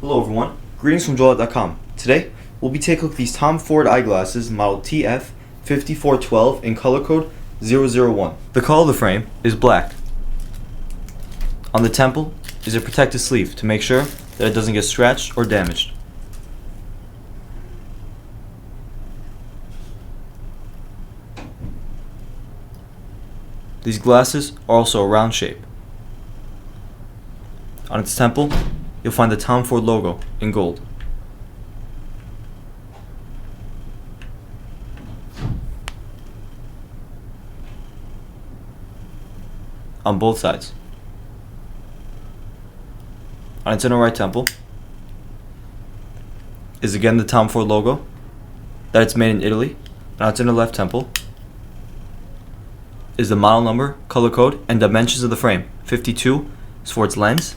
Hello everyone, greetings from JoyLot.com. Today, we'll be taking a look at these Tom Ford eyeglasses model TF5412 in color code 001. The color of the frame is black. On the temple is a protective sleeve to make sure that it doesn't get scratched or damaged. These glasses are also a round shape. On its temple, you'll find the Tom Ford logo in gold. On both sides. On its inner right temple is again the Tom Ford logo, that it's made in Italy. And on its inner left temple is the model number, color code, and dimensions of the frame. 52 is for its lens,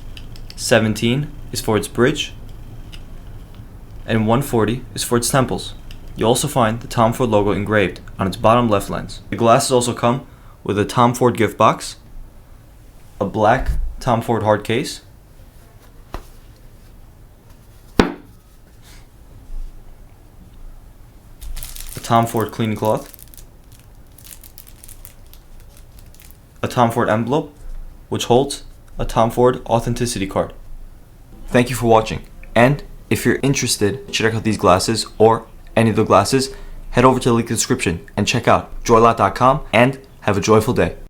17 is for its bridge, and 140 is for its temples. You'll also find the Tom Ford logo engraved on its bottom left lens. The glasses also come with a Tom Ford gift box, a black Tom Ford hard case, a Tom Ford cleaning cloth, a Tom Ford envelope, which holds a Tom Ford authenticity card. Thank you for watching, and if you're interested to check out these glasses or any of the glasses, head over to the link in the description and check out JoyLot.com and have a joyful day.